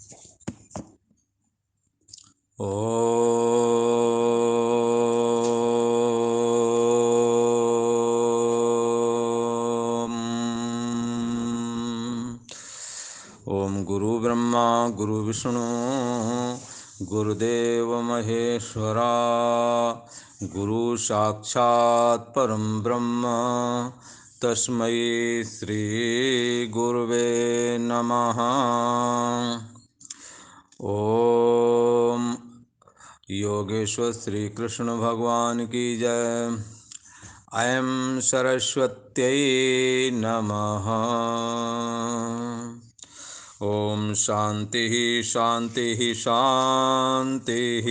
ओम गुरु ब्रह्मा गुरु विष्णु गुरुदेव महेश्वरा गुरु साक्षात् परम ब्रह्म तस्मै श्री गुरुवे नमः। ओम योगेश्वर श्री कृष्ण भगवान की जय। ऐं सरस्वत्यै नमः। ओम शांति शांति शांति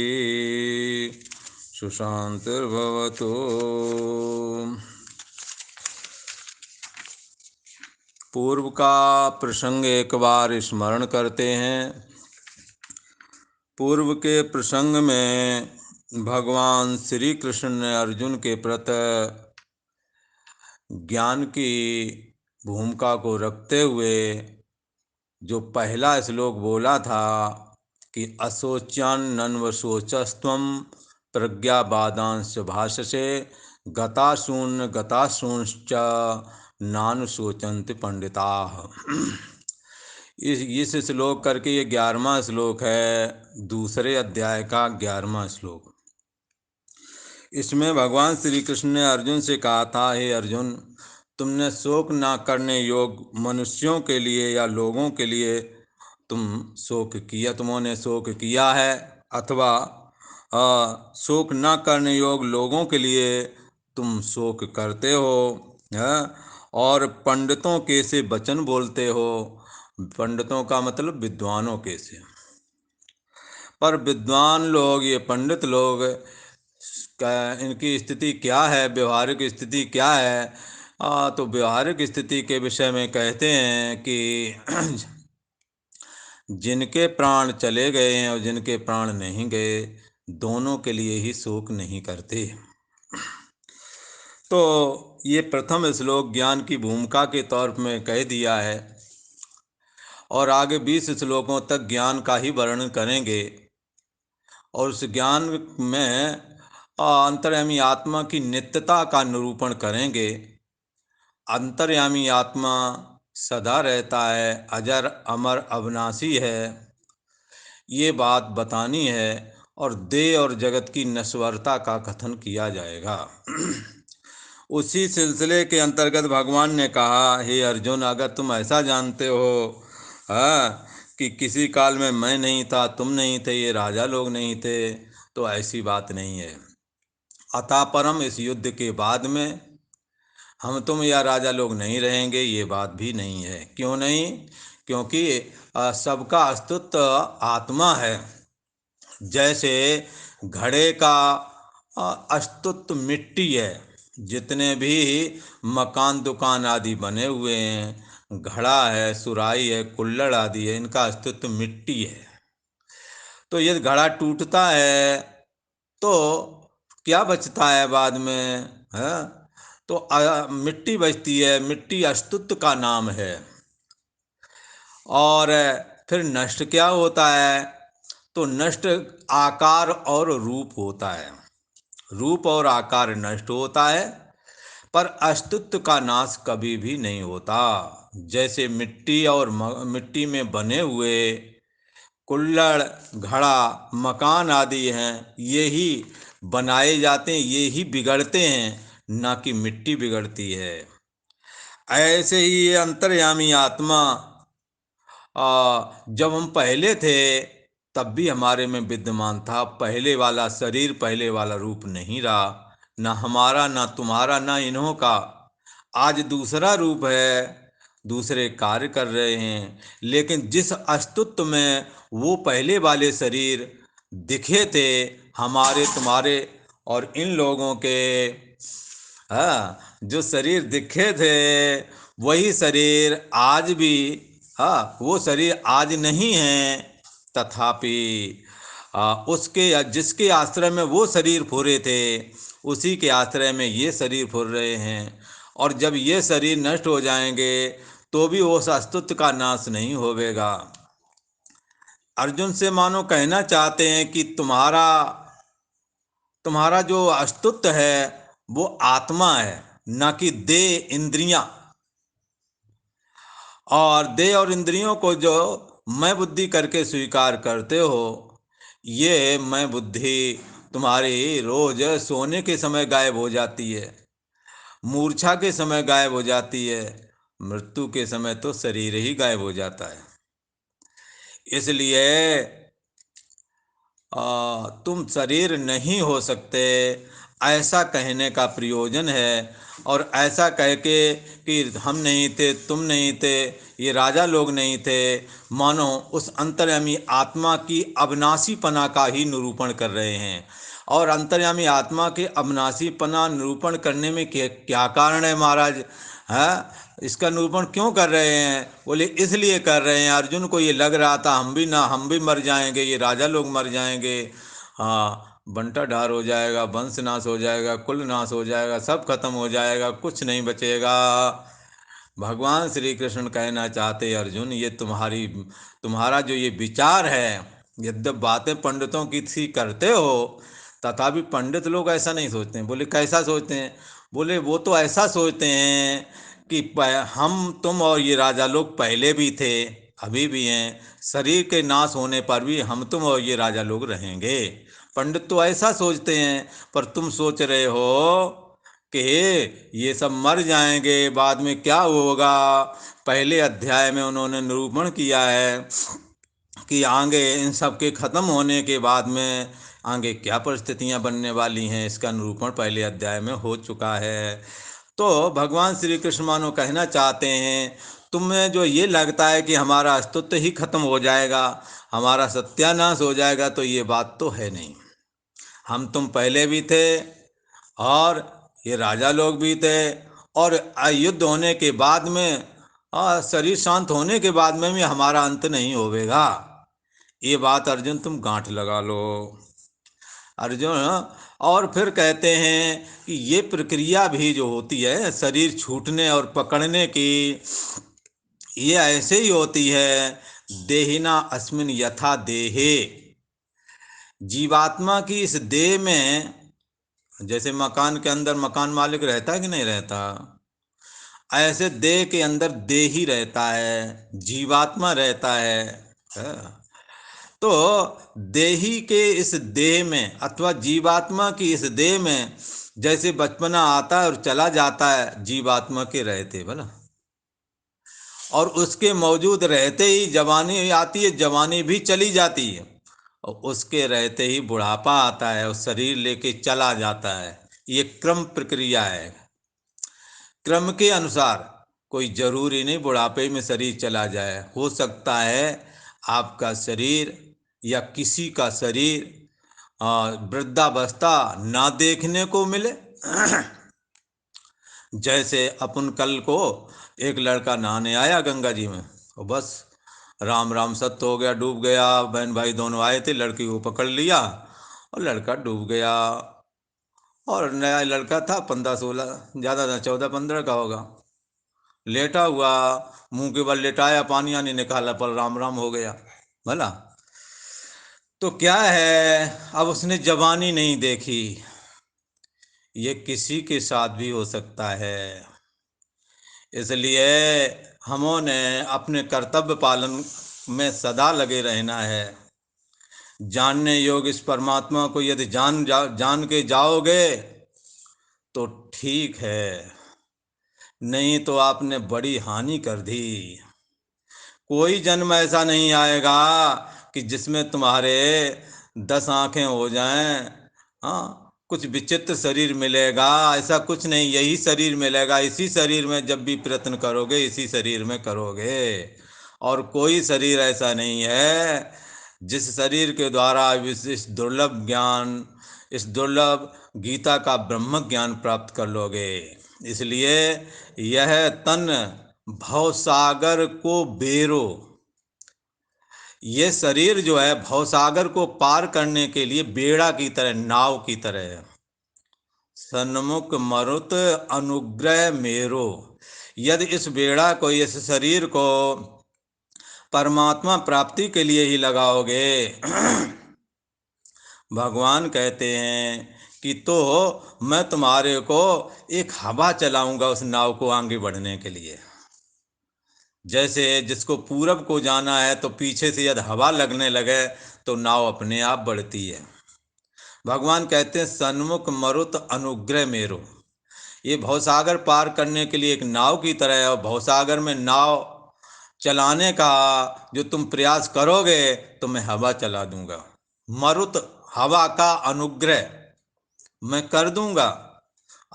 सुशांतिर्भवतु। पूर्व का प्रसंग एक बार स्मरण करते हैं। पूर्व के प्रसंग में भगवान श्री कृष्ण ने अर्जुन के प्रति ज्ञान की भूमिका को रखते हुए जो पहला श्लोक बोला था कि अशोच्यान नन्वशोचस्त्वं प्रज्ञावादांश भाषसे गताशून्च नानुशोचन्ति पंडिताः। इस श्लोक करके ये 11वां श्लोक है, दूसरे अध्याय का 11वां श्लोक। इसमें भगवान श्री कृष्ण ने अर्जुन से कहा था, हे अर्जुन, तुमने शोक ना करने योग मनुष्यों के लिए या लोगों के लिए तुमने शोक किया है, अथवा शोक ना करने योग लोगों के लिए तुम शोक करते हो, और पंडितों के से वचन बोलते हो। पंडितों का मतलब विद्वानों के से। पर विद्वान लोग, ये पंडित लोग, इनकी स्थिति क्या है, व्यवहारिक स्थिति क्या है? तो व्यवहारिक स्थिति के विषय में कहते हैं कि जिनके प्राण चले गए हैं और जिनके प्राण नहीं गए, दोनों के लिए ही शोक नहीं करते। तो ये प्रथम श्लोक ज्ञान की भूमिका के तौर में कह दिया है, और आगे 20 श्लोकों तक ज्ञान का ही वर्णन करेंगे। और उस ज्ञान में अंतर्यामी आत्मा की नित्यता का निरूपण करेंगे। अंतर्यामी आत्मा सदा रहता है, अजर अमर अविनाशी है, ये बात बतानी है। और देह और जगत की नश्वरता का कथन किया जाएगा। उसी सिलसिले के अंतर्गत भगवान ने कहा, हे अर्जुन, अगर तुम ऐसा जानते हो कि किसी काल में मैं नहीं था, तुम नहीं थे, ये राजा लोग नहीं थे, तो ऐसी बात नहीं है। अतः परम इस युद्ध के बाद में हम तुम या राजा लोग नहीं रहेंगे, ये बात भी नहीं है। क्यों नहीं? क्योंकि सबका अस्तित्व आत्मा है। जैसे घड़े का अस्तित्व मिट्टी है, जितने भी मकान दुकान आदि बने हुए हैं, घड़ा है, सुराही है, कुल्हड़ आदि है, इनका अस्तित्व मिट्टी है। तो यदि घड़ा टूटता है तो क्या बचता है बाद में? है तो मिट्टी बचती है। मिट्टी अस्तित्व का नाम है। और फिर नष्ट क्या होता है? तो नष्ट आकार और रूप होता है। रूप और आकार नष्ट होता है, पर अस्तित्व का नाश कभी भी नहीं होता। जैसे मिट्टी और मिट्टी में बने हुए कुल्हड़, घड़ा, मकान आदि हैं, ये ही बनाए जाते हैं, ये ही बिगड़ते हैं, ना कि मिट्टी बिगड़ती है। ऐसे ही ये अंतर्यामी आत्मा जब हम पहले थे तब भी हमारे में विद्यमान था। पहले वाला शरीर, पहले वाला रूप नहीं रहा, ना हमारा, ना तुम्हारा, ना इन्हों का। आज दूसरा रूप है, दूसरे कार्य कर रहे हैं, लेकिन जिस अस्तित्व में वो पहले वाले शरीर दिखे थे, हमारे, तुम्हारे और इन लोगों के, जो शरीर दिखे थे, वही शरीर आज भी, वो शरीर आज नहीं है। तथापि उसके या जिसके आश्रय में वो शरीर फुरे थे, उसी के आश्रय में ये शरीर फुर रहे हैं। और जब ये शरीर नष्ट हो जाएंगे तो भी उस अस्तित्व का नाश नहीं होवेगा। अर्जुन से मानो कहना चाहते हैं कि तुम्हारा तुम्हारा जो अस्तित्व है वो आत्मा है, न कि देह इंद्रियां। और देह और इंद्रियों को जो मैं बुद्धि करके स्वीकार करते हो, ये मैं बुद्धि तुम्हारी रोज सोने के समय गायब हो जाती है, मूर्छा के समय गायब हो जाती है, मृत्यु के समय तो शरीर ही गायब हो जाता है। इसलिए तुम शरीर नहीं हो सकते, ऐसा कहने का प्रयोजन है। और ऐसा कह के कि हम नहीं थे, तुम नहीं थे, ये राजा लोग नहीं थे, मानो उस अंतर्यामी आत्मा की अविनाशीपना का ही निरूपण कर रहे हैं। और अंतर्यामी आत्मा के अविनाशीपना निरूपण करने में क्या कारण है महाराज? है, इसका निरूपण क्यों कर रहे हैं? बोले इसलिए कर रहे हैं, अर्जुन को ये लग रहा था हम भी मर जाएंगे, ये राजा लोग मर जाएंगे, हाँ बंटा ढार हो जाएगा, वंश नाश हो जाएगा, कुल नाश हो जाएगा, सब खत्म हो जाएगा, कुछ नहीं बचेगा। भगवान श्री कृष्ण कहना चाहते अर्जुन, ये तुम्हारा जो ये विचार है, यद्यप बातें पंडितों की सी करते हो, तथापि पंडित लोग ऐसा नहीं सोचते हैं। बोले कैसा सोचते हैं? बोले वो तो ऐसा सोचते हैं कि हम तुम और ये राजा लोग पहले भी थे, अभी भी हैं, शरीर के नाश होने पर भी हम तुम और ये राजा लोग रहेंगे। पंडित तो ऐसा सोचते हैं, पर तुम सोच रहे हो कि ये सब मर जाएंगे, बाद में क्या होगा। पहले अध्याय में उन्होंने निरूपण किया है कि आगे इन सब के ख़त्म होने के बाद में आगे क्या परिस्थितियां बनने वाली हैं, इसका निरूपण पहले अध्याय में हो चुका है। तो भगवान श्री कृष्ण मानो कहना चाहते हैं, तुम्हें जो ये लगता है कि हमारा अस्तित्व ही खत्म हो जाएगा, हमारा सत्यानाश हो जाएगा, तो ये बात तो है नहीं। हम तुम पहले भी थे, और ये राजा लोग भी थे, और युद्ध होने के बाद में, शरीर शांत होने के बाद में भी हमारा अंत नहीं होवेगा। ये बात अर्जुन तुम गांठ लगा लो। अर्जुन, और फिर कहते हैं कि ये प्रक्रिया भी जो होती है शरीर छूटने और पकड़ने की, ये ऐसे ही होती है। देहिना अस्मिन यथा देहे, जीवात्मा की इस देह में, जैसे मकान के अंदर मकान मालिक रहता है कि नहीं रहता, ऐसे देह के अंदर देह ही रहता है, जीवात्मा रहता है। हाँ। तो देही के इस देह में अथवा जीवात्मा की इस देह में जैसे बचपना आता है और चला जाता है, जीवात्मा के रहते भला, और उसके मौजूद रहते ही जवानी आती है, जवानी भी चली जाती है, और उसके रहते ही बुढ़ापा आता है और शरीर लेके चला जाता है। ये क्रम प्रक्रिया है। क्रम के अनुसार कोई जरूरी नहीं बुढ़ापे में शरीर चला जाए, हो सकता है आपका शरीर या किसी का शरीर वृद्धावस्था ना देखने को मिले। जैसे अपन कल को एक लड़का नहाने आया गंगा जी में, और बस राम राम सत्य हो गया, डूब गया। बहन भाई दोनों आए थे, लड़की को पकड़ लिया और लड़का डूब गया। और नया लड़का था, 15-16, ज़्यादा ना 14-15 का होगा। लेटा हुआ, मुंह के बल लेटाया, पानी आनी निकाला, पर राम राम हो गया भला। तो क्या है, अब उसने जवानी नहीं देखी। ये किसी के साथ भी हो सकता है। इसलिए हमों अपने कर्तव्य पालन में सदा लगे रहना है। जानने योग्य इस परमात्मा को यदि जान के जाओगे तो ठीक है, नहीं तो आपने बड़ी हानि कर दी। कोई जन्म ऐसा नहीं आएगा कि जिसमें तुम्हारे 10 आंखें हो जाएं, हाँ कुछ विचित्र शरीर मिलेगा, ऐसा कुछ नहीं। यही शरीर मिलेगा, इसी शरीर में जब भी प्रयत्न करोगे इसी शरीर में करोगे। और कोई शरीर ऐसा नहीं है जिस शरीर के द्वारा इस दुर्लभ ज्ञान, इस दुर्लभ गीता का ब्रह्म ज्ञान प्राप्त कर लोगे। इसलिए यह तन भवसागर को बेरो, ये शरीर जो है भवसागर को पार करने के लिए बेड़ा की तरह, नाव की तरह है। सन्मुख मरुत अनुग्रह मेरो, यदि इस बेड़ा को, इस शरीर को परमात्मा प्राप्ति के लिए ही लगाओगे। भगवान कहते हैं कि तो मैं तुम्हारे को एक हवा चलाऊंगा उस नाव को आगे बढ़ने के लिए। जैसे जिसको पूरब को जाना है तो पीछे से यदि हवा लगने लगे तो नाव अपने आप बढ़ती है। भगवान कहते हैं सन्मुख मरुत अनुग्रह मेरो। ये भवसागर पार करने के लिए एक नाव की तरह है, और भवसागर में नाव चलाने का जो तुम प्रयास करोगे तो मैं हवा चला दूंगा। मरुत हवा का अनुग्रह मैं कर दूंगा।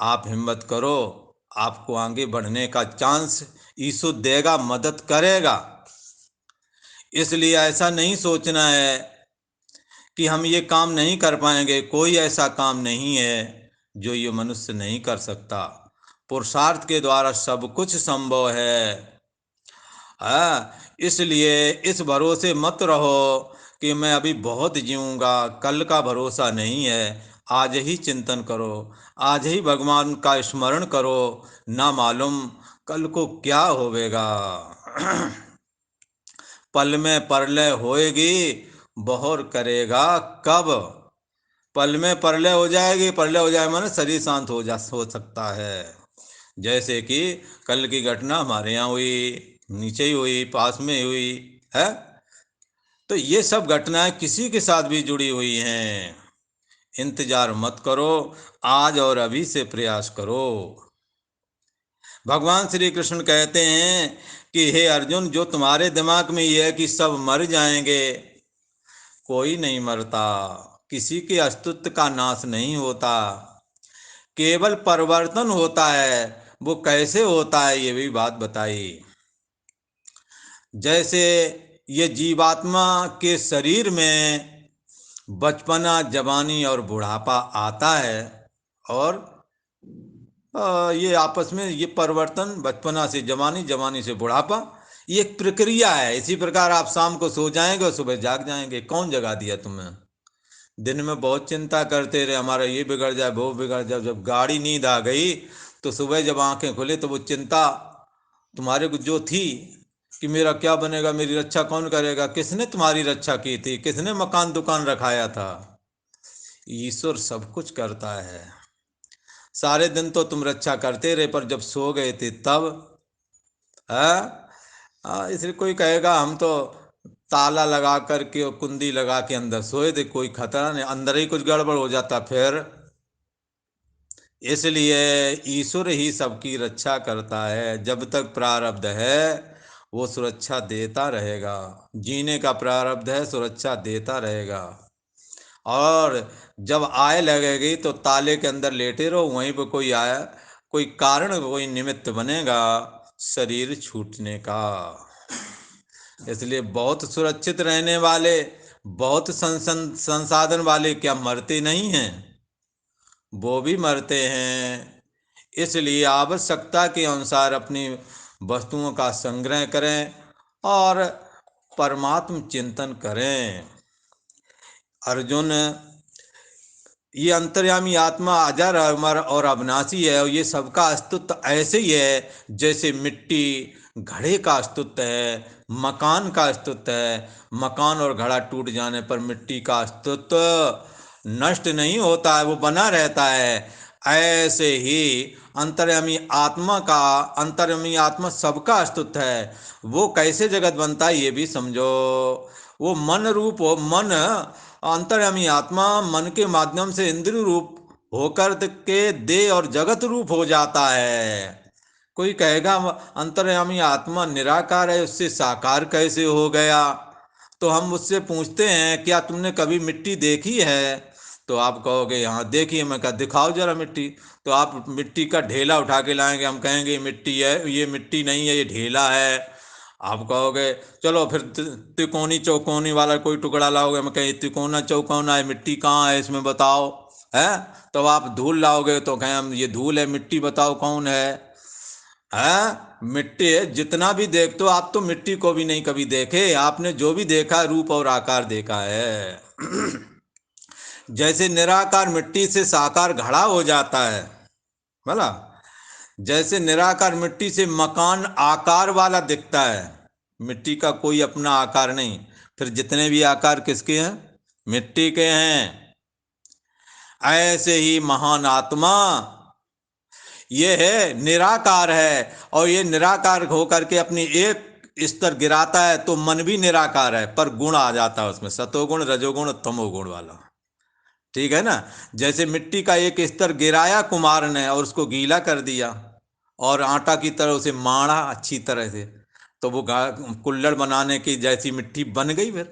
आप हिम्मत करो, आपको आगे बढ़ने का चांस ईश्वर देगा, मदद करेगा। इसलिए ऐसा नहीं सोचना है कि हम ये काम नहीं कर पाएंगे। कोई ऐसा काम नहीं है जो ये मनुष्य नहीं कर सकता। पुरुषार्थ के द्वारा सब कुछ संभव है। इसलिए इस भरोसे मत रहो कि मैं अभी बहुत जीऊँगा, कल का भरोसा नहीं है। आज ही चिंतन करो, आज ही भगवान का स्मरण करो, ना मालूम कल को क्या होवेगा। पल में प्रलय होएगी, बहोर करेगा कब। पल में प्रलय हो जाएगी, प्रलय हो जाए माने शरीर शांत हो सकता है। जैसे कि कल की घटना हमारे यहाँ हुई, नीचे ही हुई, पास में हुई है। तो ये सब घटनाएं किसी के साथ भी जुड़ी हुई हैं। इंतजार मत करो, आज और अभी से प्रयास करो। भगवान श्री कृष्ण कहते हैं कि हे अर्जुन, जो तुम्हारे दिमाग में ये है कि सब मर जाएंगे, कोई नहीं मरता। किसी के अस्तित्व का नाश नहीं होता, केवल परिवर्तन होता है। वो कैसे होता है ये भी बात बताई। जैसे ये जीवात्मा के शरीर में बचपना, जवानी और बुढ़ापा आता है, और ये आपस में ये परिवर्तन, बचपना से जवानी, जवानी से बुढ़ापा, ये एक प्रक्रिया है। इसी प्रकार आप शाम को सो जाएंगे और सुबह जाग जाएंगे। कौन जगा दिया तुम्हें? दिन में बहुत चिंता करते रहे, हमारा ये बिगड़ जाए, वो बिगड़ जाए। जब गाढ़ी नींद आ गई तो सुबह जब आंखें खुले तो वो चिंता तुम्हारे को जो थी कि मेरा क्या बनेगा, मेरी रक्षा कौन करेगा, किसने तुम्हारी रक्षा की थी, किसने मकान दुकान रखाया था? ईश्वर सब कुछ करता है। सारे दिन तो तुम रक्षा करते रहे, पर जब सो गए थे तब है। इसलिए कोई कहेगा हम तो ताला लगा करके और कुंडी लगा के अंदर सोए थे, कोई खतरा नहीं, अंदर ही कुछ गड़बड़ हो जाता फिर। इसलिए ईश्वर ही सबकी रक्षा करता है। जब तक प्रारब्ध है वो सुरक्षा देता रहेगा। जीने का प्रारब्ध है, सुरक्षा देता रहेगा। और जब आय लगेगी तो ताले के अंदर लेटे रहो, वहीं पर कोई आया, कोई कारण, कोई निमित्त बनेगा शरीर छूटने का। इसलिए बहुत सुरक्षित रहने वाले, बहुत संसाधन वाले क्या मरते नहीं हैं? वो भी मरते हैं। इसलिए आवश्यकता के अनुसार अपनी वस्तुओं का संग्रह करें और परमात्म चिंतन करें। अर्जुन, ये अंतर्यामी आत्मा अजर, अमर और अविनाशी है, और ये सबका अस्तित्व ऐसे ही है जैसे मिट्टी घड़े का अस्तित्व है, मकान का अस्तित्व है। मकान और घड़ा टूट जाने पर मिट्टी का अस्तित्व नष्ट नहीं होता है, वो बना रहता है। ऐसे ही अंतर्यामी आत्मा सबका अस्तित्व है। वो कैसे जगत बनता है ये भी समझो। वो मन रूप हो, मन अंतर्यामी आत्मा मन के माध्यम से इंद्रिय रूप होकर के देह और जगत रूप हो जाता है। कोई कहेगा अंतर्यामी आत्मा निराकार है, उससे साकार कैसे हो गया? तो हम उससे पूछते हैं क्या तुमने कभी मिट्टी देखी है? तो आप कहोगे यहाँ देखिए। मैं कहा दिखाओ जरा मिट्टी। तो आप मिट्टी का ढेला उठा के लाएंगे, हम कहेंगे मिट्टी है, ये मिट्टी नहीं है, ये ढेला है। आप कहोगे चलो फिर तिकोनी चौकोनी वाला कोई टुकड़ा लाओगे, मैं कहीं तिकोना चौकोना है, मिट्टी कहाँ है इसमें बताओ। है तो आप धूल लाओगे तो कहें हम ये धूल है, मिट्टी बताओ कौन है मिट्टी है। जितना भी देखते हो आप, तो मिट्टी को भी नहीं कभी देखे। आपने जो भी देखा रूप और आकार देखा है। जैसे निराकार मिट्टी से साकार घड़ा हो जाता है, बोला, जैसे निराकार मिट्टी से मकान आकार वाला दिखता है, मिट्टी का कोई अपना आकार नहीं। फिर जितने भी आकार किसके हैं? मिट्टी के हैं। ऐसे ही महान आत्मा ये है, निराकार है, और ये निराकार होकर के अपनी एक स्तर गिराता है तो मन भी निराकार है, पर गुण आ जाता है उसमें, सतोगुण रजोगुण तमोगुण वाला। ठीक है ना। जैसे मिट्टी का एक स्तर गिराया कुमार ने और उसको गीला कर दिया और आटा की तरह उसे माड़ा अच्छी तरह से, तो वो कुल्हड़ बनाने की जैसी मिट्टी बन गई। फिर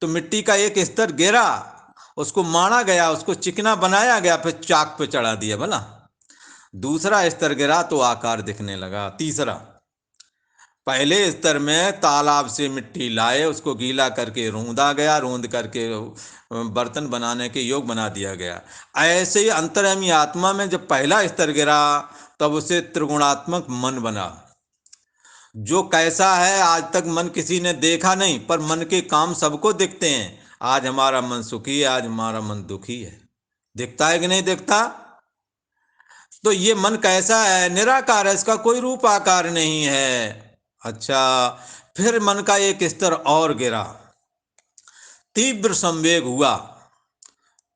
तो मिट्टी का एक स्तर गिरा, उसको माड़ा गया, उसको चिकना बनाया गया, फिर चाक पे चढ़ा दिया भला। दूसरा स्तर गिरा तो आकार दिखने लगा। तीसरा, पहले स्तर में तालाब से मिट्टी लाए, उसको गीला करके रूंदा गया, रूंद करके बर्तन बनाने के योग बना दिया गया। ऐसे ही अंतर्यामी आत्मा में जब पहला स्तर गिरा तब उसे त्रिगुणात्मक मन बना। जो कैसा है आज तक मन किसी ने देखा नहीं, पर मन के काम सबको दिखते हैं। आज हमारा मन सुखी है, आज हमारा मन दुखी है, दिखता है कि नहीं दिखता? तो ये मन कैसा है? निराकार है, इसका कोई रूप आकार नहीं है। अच्छा, फिर मन का एक स्तर और गिरा, तीव्र संवेग हुआ,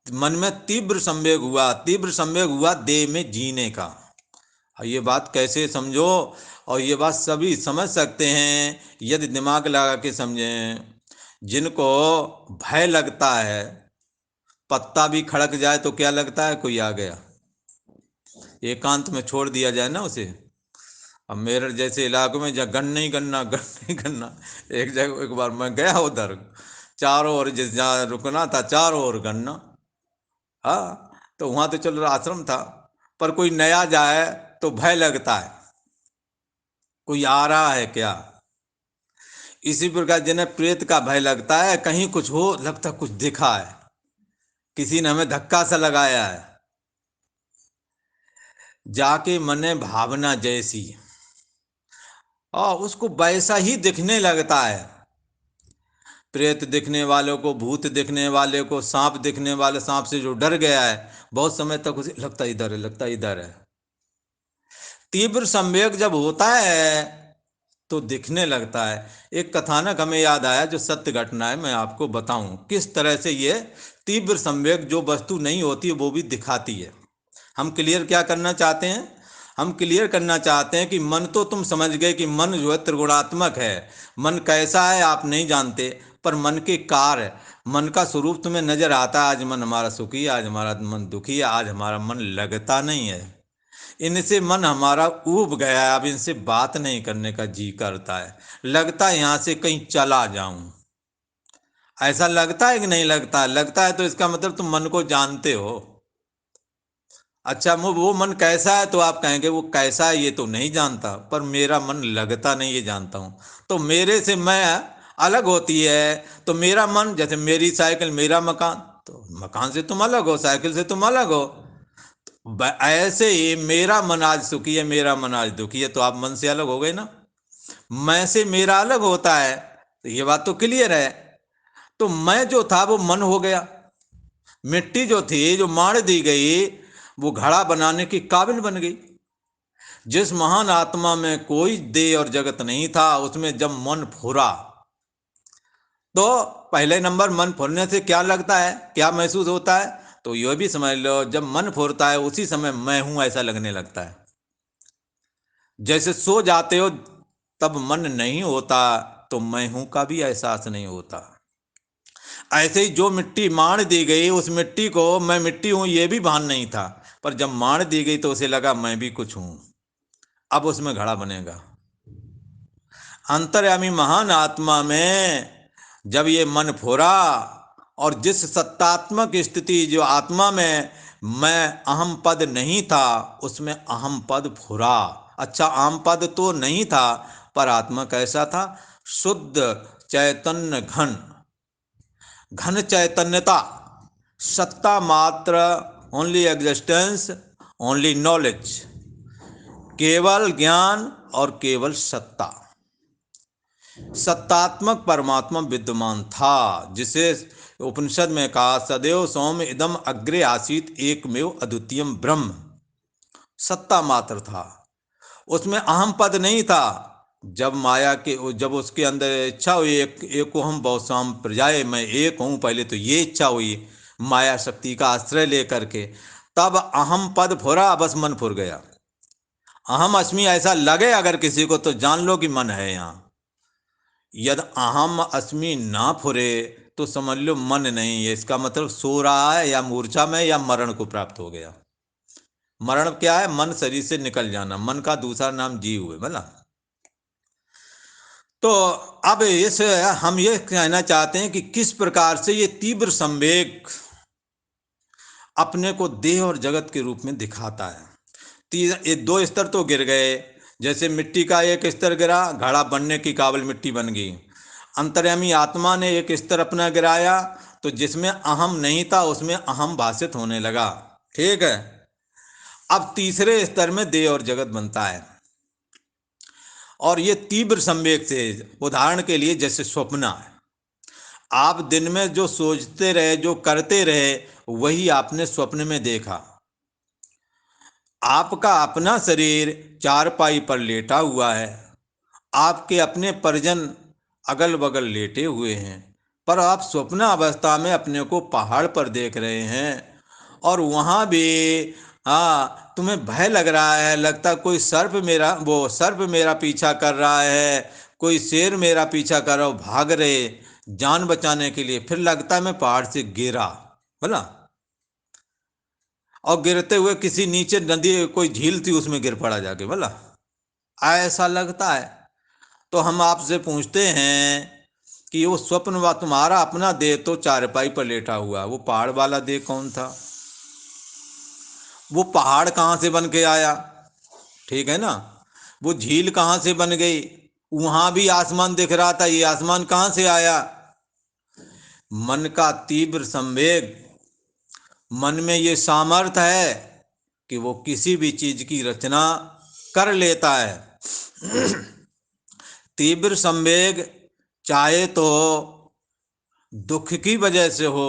मन में तीव्र संवेग हुआ, तीव्र संवेग हुआ देह में जीने का। ये बात कैसे समझो, और ये बात सभी समझ सकते हैं यदि दिमाग लगा के समझें। जिनको भय लगता है, पत्ता भी खड़क जाए तो क्या लगता है? कोई आ गया, एकांत में छोड़ दिया जाए ना उसे। अब मेरे जैसे इलाकों में जहाँ गन्ना ही गन्ना, गन्ना ही गन्ना, एक जगह एक बार मैं गया उधर, चारों ओर जिस जहाँ रुकना था चारों ओर गन्ना। हाँ, तो वहाँ तो चलो आश्रम था, पर कोई नया जाए तो भय लगता है, कोई आ रहा है क्या। इसी प्रकार जिन्हें प्रेत का भय लगता है, कहीं कुछ हो, लगता कुछ दिखा है, किसी ने हमें धक्का सा लगाया है। जाके मने भावना जैसी, और उसको वैसा ही दिखने लगता है। प्रेत दिखने वालों को, भूत दिखने वाले को, सांप दिखने वाले, सांप से जो डर गया है बहुत समय तक उसे लगता इधर है, लगता इधर है। तीव्र संवेग जब होता है तो दिखने लगता है। एक कथानक हमें याद आया जो सत्य घटना है, मैं आपको बताऊं किस तरह से ये तीव्र संवेग जो वस्तु नहीं होती है वो भी दिखाती है। हम क्लियर क्या करना चाहते हैं? हम क्लियर करना चाहते हैं कि मन तो तुम समझ गए कि मन जो है त्रिगुणात्मक है। मन कैसा है आप नहीं जानते, पर मन के कार्य, मन का स्वरूप तुम्हें नजर आता है। आज मन हमारा सुखी है, आज हमारा मन दुखी है, आज हमारा मन लगता नहीं है। इनसे मन हमारा ऊब गया है, अब इनसे बात नहीं करने का जी करता है। लगता है यहाँ से कहीं चला जाऊं। ऐसा लगता है कि नहीं लगता? लगता है तो इसका मतलब तुम मन को जानते हो। अच्छा, वो मन कैसा है तो आप कहेंगे वो कैसा है ये तो नहीं जानता, पर मेरा मन लगता नहीं ये जानता हूँ। तो मेरे से मैं अलग होती है, तो मेरा मन, जैसे मेरी साइकिल मेरा मकान, तो मकान से तुम अलग हो, साइकिल से तुम अलग हो। ऐसे ही मेरा मन आज सुखी है, मेरा मन आज दुखी है, तो आप मन से अलग हो गए ना। मैं से मेरा अलग होता है, तो ये बात तो क्लियर है। तो मैं जो था वो मन हो गया, मिट्टी जो थी जो मार दी गई वो घड़ा बनाने की काबिल बन गई। जिस महान आत्मा में कोई देह और जगत नहीं था, उसमें जब मन फुरा तो पहले नंबर मन फुरने से क्या लगता है, क्या महसूस होता है? तो यह भी समझ लो जब मन फुरता है उसी समय मैं हूं ऐसा लगने लगता है। जैसे सो जाते हो तब मन नहीं होता, तो मैं हूं का भी एहसास नहीं होता। ऐसे ही जो मिट्टी मार दी गई, उस मिट्टी को मैं मिट्टी हूं ये भी भान नहीं था, पर जब मार दी गई तो उसे लगा मैं भी कुछ हूं। अब उसमें घड़ा बनेगा। अंतर्यामी महान आत्मा में जब ये मन फोरा, और जिस सत्तात्मक स्थिति जो आत्मा में मैं अहम पद नहीं था, उसमें अहम पद फुरा। अच्छा, अहम पद तो नहीं था, पर आत्मा कैसा था? शुद्ध चैतन्य, घन घन चैतन्यता, सत्ता मात्र, ओनली एग्जिस्टेंस, ओनली नॉलेज, केवल ज्ञान और केवल सत्ता। सत्तात्मक परमात्मा विद्यमान था, जिसे उपनिषद में कहा सदैव सौम्य इदम अग्रे आसीत एकमेव अद्वितीयम ब्रह्म। सत्ता मात्र था, उसमें अहम पद नहीं था। जब माया के जब उसके अंदर इच्छा हुई एक को हम बहुसाम प्रजाए, मैं एक हूँ, पहले तो ये इच्छा हुई माया शक्ति का आश्रय लेकर के, तब अहम पद फुरा, बस मन फुर गया। अहम अस्मि ऐसा लगे अगर किसी को तो जान लो कि मन है यहाँ। यदि अहम अस्मि ना फुरे तो समझ लो मन नहीं है, इसका मतलब सो रहा है या मूर्छा में या मरण को प्राप्त हो गया। मरण क्या है? मन शरीर से निकल जाना, मन का दूसरा नाम जीव है, बोला। तो अब इस हम ये कहना चाहते हैं कि किस प्रकार से ये तीव्र संवेग अपने को देह और जगत के रूप में दिखाता है। ये दो स्तर तो गिर गए, जैसे मिट्टी का एक स्तर गिरा, घड़ा बनने की काबिल मिट्टी बन गई। अंतर्यामी आत्मा ने एक स्तर अपना गिराया, तो जिसमें अहम नहीं था उसमें अहम भाषित होने लगा। ठीक है। अब तीसरे स्तर में देह और जगत बनता है, और ये तीव्र संवेग से, उदाहरण के लिए जैसे स्वप्न है, आप दिन में जो सोचते रहे, जो करते रहे, वही आपने स्वप्न में देखा। आपका अपना शरीर चारपाई पर लेटा हुआ है, आपके अपने परिजन अगल बगल लेटे हुए हैं, पर आप स्वप्न अवस्था में अपने को पहाड़ पर देख रहे हैं, और वहाँ भी तुम्हें भय लग रहा है, लगता कोई सर्प मेरा पीछा कर रहा है, कोई शेर मेरा पीछा कर रहा हो, भाग रहे जान बचाने के लिए, फिर लगता है मैं पहाड़ से गिरा, बोला, और गिरते हुए किसी नीचे नदी कोई झील थी उसमें गिर पड़ा जाके, बोला, ऐसा लगता है। तो हम आपसे पूछते हैं कि वो स्वप्न व तुम्हारा अपना देह तो चारपाई पर लेटा हुआ, वो पहाड़ वाला देह कौन था? वो पहाड़ कहाँ से बन के आया? ठीक है ना। वो झील कहाँ से बन गई? वहां भी आसमान दिख रहा था, ये आसमान कहाँ से आया? मन का तीव्र संवेग, मन में ये सामर्थ्य है कि वो किसी भी चीज की रचना कर लेता है। तीव्र संवेग चाहे तो दुख की वजह से हो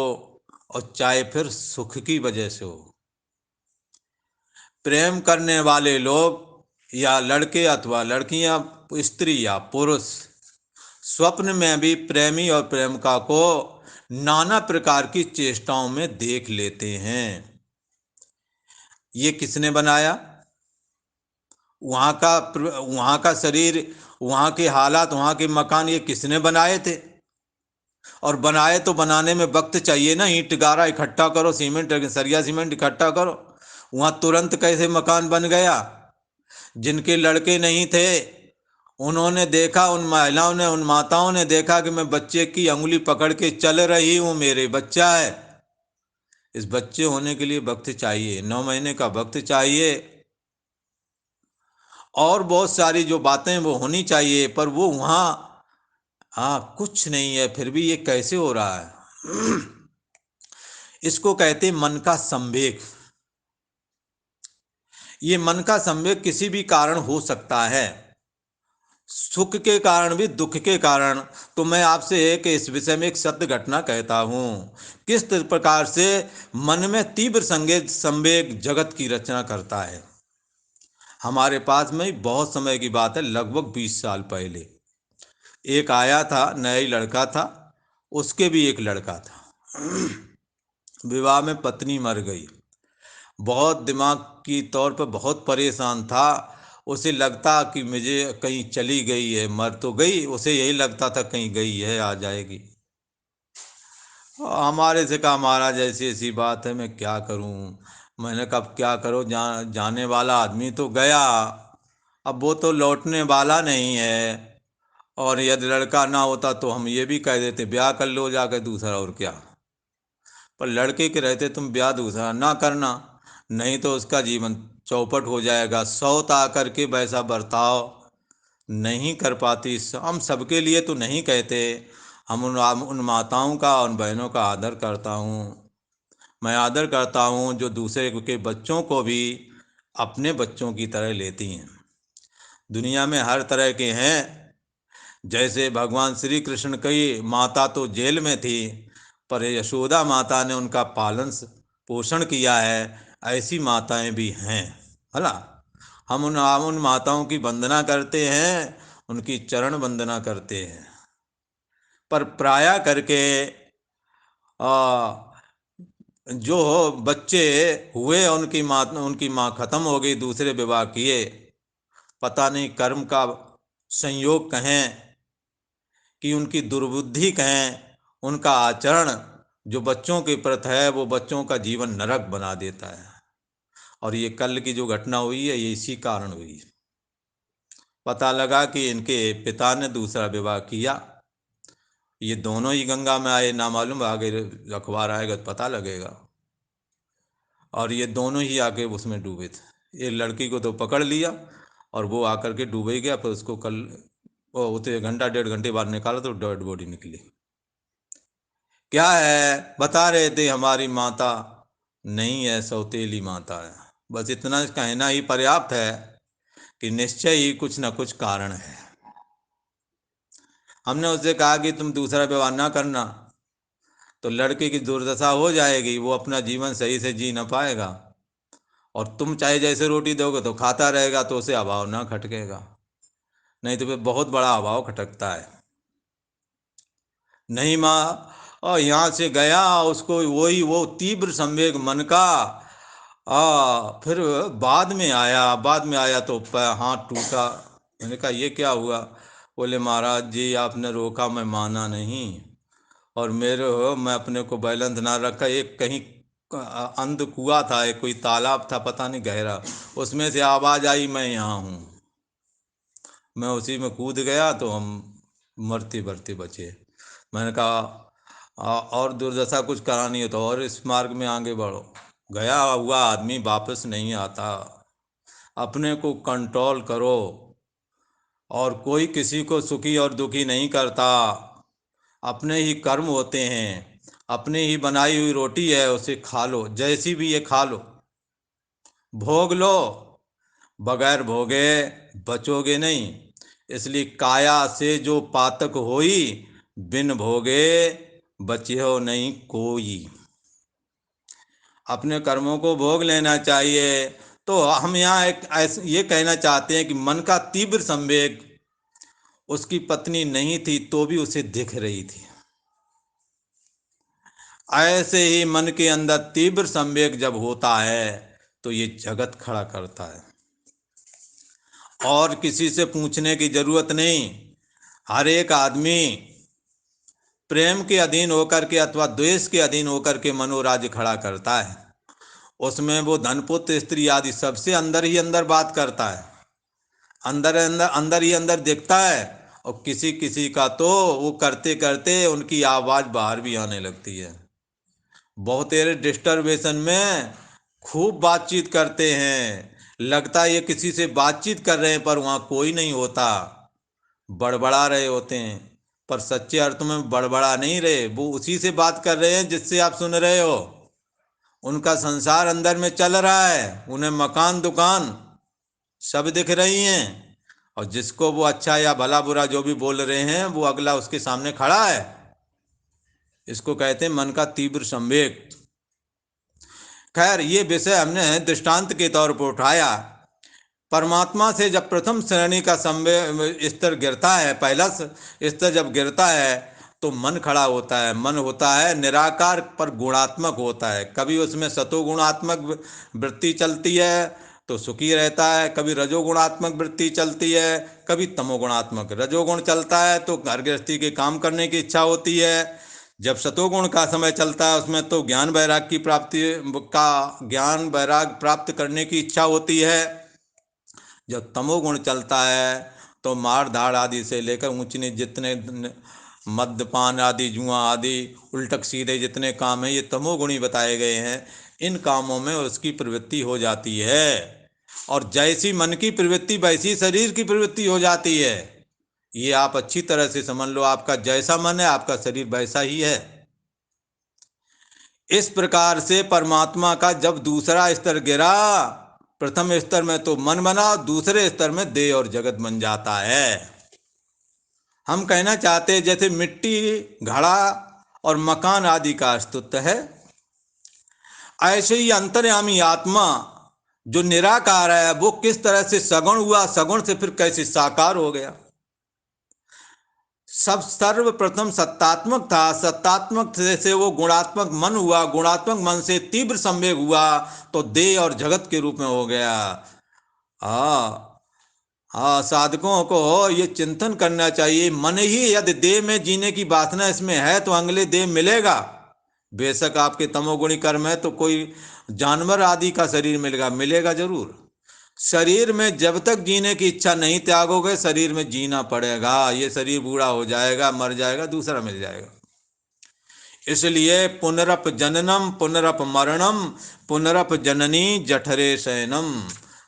और चाहे फिर सुख की वजह से हो। प्रेम करने वाले लोग या लड़के अथवा लड़कियां, स्त्री या पुरुष, स्वप्न में भी प्रेमी और प्रेमिका को नाना प्रकार की चेष्टाओं में देख लेते हैं। ये किसने बनाया? वहाँ का शरीर, वहाँ के हालात, वहाँ के मकान, ये किसने बनाए थे? और बनाए तो बनाने में वक्त चाहिए ना, ईंट गारा इकट्ठा करो, सीमेंट सरिया सीमेंट इकट्ठा करो, वहाँ तुरंत कैसे मकान बन गया? जिनके लड़के नहीं थे उन्होंने देखा, उन महिलाओं ने, उन माताओं ने देखा कि मैं बच्चे की अंगुली पकड़ के चल रही हूँ, मेरे बच्चा है। इस बच्चे होने के लिए वक्त चाहिए, 9 महीने का वक्त चाहिए, और बहुत सारी जो बातें वो होनी चाहिए, पर वो वहाँ कुछ नहीं है, फिर भी ये कैसे हो रहा है? इसको कहते हैं मन का संवेग। ये मन का संवेग किसी भी कारण हो सकता है, सुख के कारण भी, दुख के कारण। तो मैं आपसे एक इस विषय में एक सत्य घटना कहता हूँ, किस प्रकार से मन में तीव्र संवेग संवेग जगत की रचना करता है। हमारे पास में बहुत समय की बात है, लगभग 20 साल पहले एक आया था, नया ही लड़का था, उसके भी एक लड़का था। विवाह में पत्नी मर गई, बहुत दिमाग की तौर पर बहुत परेशान था। उसे लगता कि मुझे कहीं चली गई है, मर तो गई, उसे यही लगता था कहीं गई है, आ जाएगी। हमारे से कहा, महाराज ऐसी ऐसी बात है, मैं क्या करूं? मैंने कहा क्या करो, जाने वाला आदमी तो गया, अब वो तो लौटने वाला नहीं है। और यदि लड़का ना होता तो हम ये भी कह देते ब्याह कर लो जाकर दूसरा, और क्या। पर लड़के के रहते तुम ब्याह दूसरा ना करना, नहीं तो उसका जीवन चौपट हो जाएगा। सौत आकर के वैसा बर्ताव नहीं कर पाती। हम सबके लिए तो नहीं कहते, हम उन माताओं का, उन बहनों का आदर करता हूँ। मैं आदर करता हूँ जो दूसरे के बच्चों को भी अपने बच्चों की तरह लेती हैं। दुनिया में हर तरह के हैं। जैसे भगवान श्री कृष्ण की माता तो जेल में थी, पर यशोदा माता ने उनका पालन पोषण किया है, ऐसी माताएं भी हैं। भला हम उन माताओं की वंदना करते हैं, उनकी चरण वंदना करते हैं। पर प्राय करके आ, जो बच्चे हुए, उनकी माँ खत्म हो गई, दूसरे विवाह किए, पता नहीं कर्म का संयोग कहें कि उनकी दुर्बुद्धि कहें, उनका आचरण जो बच्चों के प्रति है वो बच्चों का जीवन नरक बना देता है। और ये कल की जो घटना हुई है ये इसी कारण हुई। पता लगा कि इनके पिता ने दूसरा विवाह किया। ये दोनों ही गंगा में आए, ना मालूम आगे अखबार आएगा तो पता लगेगा। और ये दोनों ही आके उसमें डूबे थे। ये लड़की को तो पकड़ लिया और वो आकर के डूबे ही गया। फिर उसको कल वो उतने घंटा 1.5 घंटे बाद निकाला तो डेड बॉडी निकली। क्या है बता रहे थे, हमारी माता नहीं है, सौतेली माता है। बस इतना कहना ही पर्याप्त है कि निश्चय ही कुछ न कुछ कारण है। हमने उससे कहा कि तुम दूसरा विवाह ना करना, तो लड़के की दुर्दशा हो जाएगी, वो अपना जीवन सही से जी ना पाएगा। और तुम चाहे जैसे रोटी दोगे तो खाता रहेगा, तो उसे अभाव ना खटकेगा। नहीं तो फिर बहुत बड़ा अभाव खटकता है। नहीं माँ, और यहाँ से गया, उसको वही वो तीव्र संवेग मन का फिर बाद में आया तो हाथ टूटा। मैंने कहा ये क्या हुआ? बोले महाराज जी आपने रोका, मैं माना नहीं। और मैं अपने को बैलेंस ना रखा, एक कहीं अंध कुआं था, एक कोई तालाब था पता नहीं गहरा, उसमें से आवाज आई मैं यहाँ हूँ। मैं उसी में कूद गया तो हम मरते मरते बचे। मैंने कहा और दुर्दशा कुछ करानी है तो और इस मार्ग में आगे बढ़ो। गया हुआ आदमी वापस नहीं आता। अपने को कंट्रोल करो। और कोई किसी को सुखी और दुखी नहीं करता। अपने ही कर्म होते हैं। अपनी ही बनाई हुई रोटी है, उसे खा लो, जैसी भी ये खा लो, भोग लो। बगैर भोगे बचोगे नहीं। इसलिए काया से जो पातक होई, बिन भोगे बचियो नहीं कोई। अपने कर्मों को भोग लेना चाहिए। तो हम यहाँ ये कहना चाहते हैं कि मन का तीव्र संवेग, उसकी पत्नी नहीं थी तो भी उसे दिख रही थी। ऐसे ही मन के अंदर तीव्र संवेग जब होता है तो ये जगत खड़ा करता है। और किसी से पूछने की जरूरत नहीं। हर एक आदमी प्रेम के अधीन होकर के अथवा द्वेष के अधीन होकर के मनोराज्य खड़ा करता है। उसमें वो धनपुत्र स्त्री आदि सबसे अंदर ही अंदर बात करता है, अंदर अंदर अंदर ही अंदर देखता है। और किसी किसी का तो वो करते करते उनकी आवाज बाहर भी आने लगती है। बहुत तेरे डिस्टर्बेशन में खूब बातचीत करते हैं, लगता है ये किसी से बातचीत कर रहे हैं पर वहाँ कोई नहीं होता, बड़बड़ा रहे होते हैं। पर सच्चे अर्थ में बड़बड़ा नहीं रहे, वो उसी से बात कर रहे हैं जिससे आप सुन रहे हो। उनका संसार अंदर में चल रहा है, उन्हें मकान दुकान सब दिख रही हैं। और जिसको वो अच्छा या भला बुरा जो भी बोल रहे हैं वो अगला उसके सामने खड़ा है। इसको कहते हैं मन का तीव्र संवेग। खैर ये विषय हमने दृष्टांत के तौर पर उठाया। परमात्मा से जब प्रथम श्रेणी का संवेग स्तर गिरता है, पहला स्तर जब गिरता है तो मन खड़ा होता है। मन होता है निराकार पर गुणात्मक होता है। कभी उसमें सतोगुणात्मक वृत्ति चलती है तो सुखी रहता है, कभी रजोगुणात्मक वृत्ति चलती है, कभी तमोगुणात्मक। रजोगुण चलता है तो घर गृहस्थी के काम करने की इच्छा होती है। जब सतोगुण का समय चलता है उसमें तो ज्ञान वैराग प्राप्त करने की इच्छा होती है। जब तमोगुण चलता है तो मार धाड़ आदि से लेकर ऊंच नीच जितने मद्यपान आदि, जुआ आदि, उल्टक सीधे जितने काम हैं ये तमोगुणी बताए गए हैं। इन कामों में उसकी प्रवृत्ति हो जाती है। और जैसी मन की प्रवृत्ति वैसी शरीर की प्रवृत्ति हो जाती है। ये आप अच्छी तरह से समझ लो, आपका जैसा मन है आपका शरीर वैसा ही है। इस प्रकार से परमात्मा का जब दूसरा स्तर गिरा, प्रथम स्तर में तो मन बना, दूसरे स्तर में देह और जगत बन जाता है। हम कहना चाहते हैं जैसे मिट्टी, घड़ा और मकान आदि का अस्तित्व है, ऐसे ही अंतर्यामी आत्मा जो निराकार है वो किस तरह से सगुण हुआ, सगुण से फिर कैसे साकार हो गया। सब सर्वप्रथम सत्तात्मक था, सत्तात्मक से वो गुणात्मक मन हुआ, गुणात्मक मन से तीव्र संवेग हुआ तो देह और जगत के रूप में हो गया। हाँ हाँ, साधकों को ये चिंतन करना चाहिए, मन ही यदि देह में जीने की वासना इसमें है तो अगले देह मिलेगा। बेशक आपके तमोगुणी कर्म है तो कोई जानवर आदि का शरीर मिलेगा, मिलेगा जरूर। शरीर में जब तक जीने की इच्छा नहीं त्यागोगे शरीर में जीना पड़ेगा। ये शरीर बूढ़ा हो जाएगा, मर जाएगा, दूसरा मिल जाएगा। इसलिए पुनरप जननम पुनरप मरणम पुनरप जननी जठरे शयनम।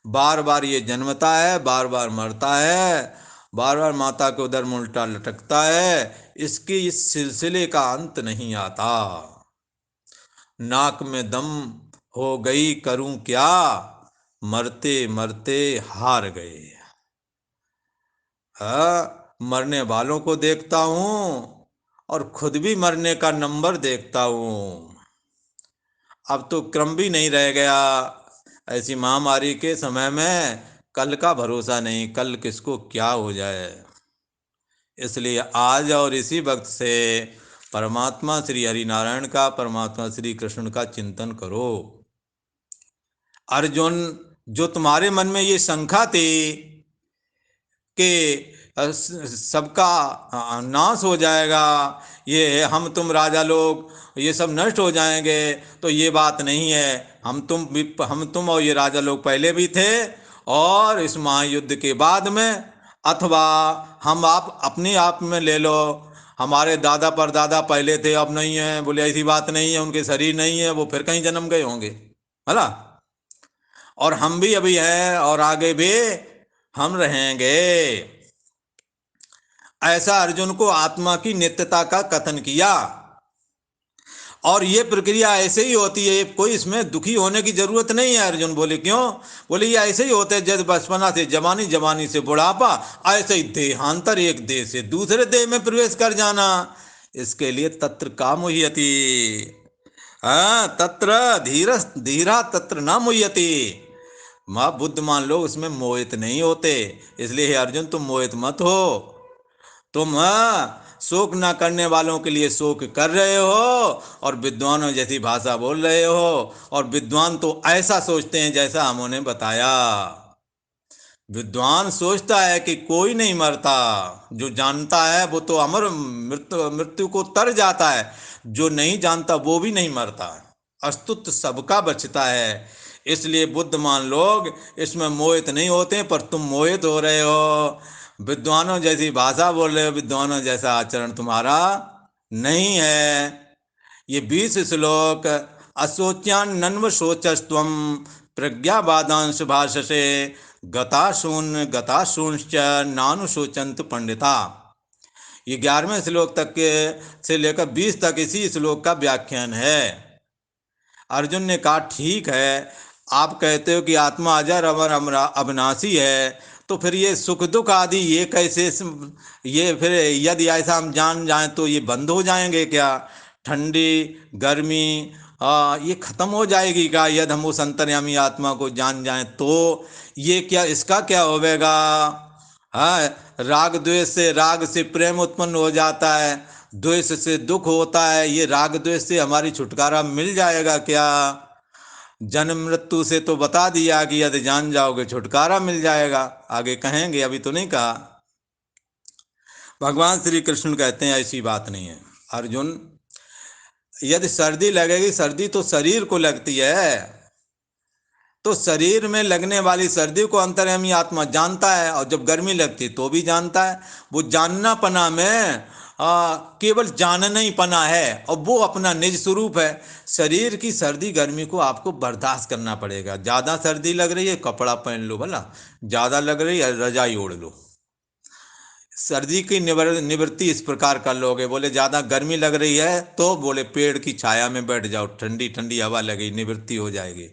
बार बार ये जन्मता है, बार बार मरता है, बार बार माता के उदर में उल्टा लटकता है। इसकी इस सिलसिले का अंत नहीं आता। नाक में दम हो गई करूं क्या, मरते मरते हार गए। मरने वालों को देखता हूं और खुद भी मरने का नंबर देखता हूं। अब तो क्रम भी नहीं रह गया। ऐसी महामारी के समय में कल का भरोसा नहीं, कल किसको क्या हो जाए। इसलिए आज और इसी वक्त से परमात्मा श्री हरिनारायण का, परमात्मा श्री कृष्ण का चिंतन करो। अर्जुन, जो तुम्हारे मन में ये शंका थी कि सबका नाश हो जाएगा, ये हम तुम राजा लोग ये सब नष्ट हो जाएंगे, तो ये बात नहीं है। हम तुम और ये राजा लोग पहले भी थे और इस महायुद्ध के बाद में, अथवा हम आप अपने आप में ले लो, हमारे दादा परदादा पहले थे अब नहीं है, बोले ऐसी बात नहीं है, उनके शरीर नहीं है, वो फिर कहीं जन्म गए होंगे, है ना। और हम भी अभी हैं और आगे भी हम रहेंगे। ऐसा अर्जुन को आत्मा की नित्यता का कथन किया। और ये प्रक्रिया ऐसे ही होती है, कोई इसमें दुखी होने की जरूरत नहीं है। अर्जुन बोले क्यों, बोले ये ऐसे ही होते हैं, जब बचपना से जवानी, जवानी से बुढ़ापा, ऐसे ही देहांतर, एक देह से दूसरे देह में प्रवेश कर जाना। इसके लिए तत्र का मुह्यति, तत्र धीर धीरा तत्र ना मुह्यति। माँ बुद्धिमान लोग उसमें मोहित नहीं होते। इसलिए हे अर्जुन, तुम मोहित मत हो। तुम शोक ना करने वालों के लिए शोक कर रहे हो और विद्वानों जैसी भाषा बोल रहे हो। और विद्वान तो ऐसा सोचते हैं जैसा हम उन्हें बताया। विद्वान सोचता है कि कोई नहीं मरता, जो जानता है वो तो अमर मृत्यु मृत्यु को तर जाता है, जो नहीं जानता वो भी नहीं मरता। अस्तित्व सबका बचता है। इसलिए बुद्धिमान लोग इसमें मोहित नहीं होते, पर तुम मोहित हो रहे हो। विद्वानों जैसी भाषा बोल रहे हो, विद्वानों जैसा आचरण तुम्हारा नहीं है। ये 20 श्लोक, अशोच्यान्नन्व शोचस्त्वम प्रज्ञावादांश भाषसे गताशूंश्च नानुशोचंत पंडिता। ये 11वें श्लोक तक के से लेकर 20 तक इसी श्लोक का व्याख्यान है। अर्जुन ने कहा ठीक है, आप कहते हो कि आत्मा अजर अमर अविनाशी है, तो फिर ये सुख दुख आदि ये कैसे, ये फिर यदि ऐसा हम जान जाएं तो ये बंद हो जाएंगे क्या? ठंडी गर्मी ये खत्म हो जाएगी क्या यदि हम उस अंतर्यामी आत्मा को जान जाएं तो? ये क्या, इसका क्या होवेगा? हाँ, राग से प्रेम उत्पन्न हो जाता है, द्वेष से दुख होता है। ये राग द्वेष से हमारी छुटकारा मिल जाएगा क्या? जन्म मृत्यु से तो बता दिया कि यदि जान जाओगे छुटकारा मिल जाएगा, आगे कहेंगे, अभी तो नहीं कहा। भगवान श्री कृष्ण कहते हैं ऐसी बात नहीं है अर्जुन। यदि सर्दी लगेगी, सर्दी तो शरीर को लगती है, तो शरीर में लगने वाली सर्दी को अंतर्यामी आत्मा जानता है, और जब गर्मी लगती तो भी जानता है। वो जानना पना में केवल जानना ही पना है, और वो अपना निज स्वरूप है। शरीर की सर्दी गर्मी को आपको बर्दाश्त करना पड़ेगा। ज़्यादा सर्दी लग रही है, कपड़ा पहन लो, भला ज़्यादा लग रही है, रजाई ओढ़ लो। सर्दी की निवृत्ति इस प्रकार कर लोगे। बोले ज़्यादा गर्मी लग रही है तो बोले पेड़ की छाया में बैठ जाओ, ठंडी ठंडी हवा लगे, निवृत्ति हो जाएगी।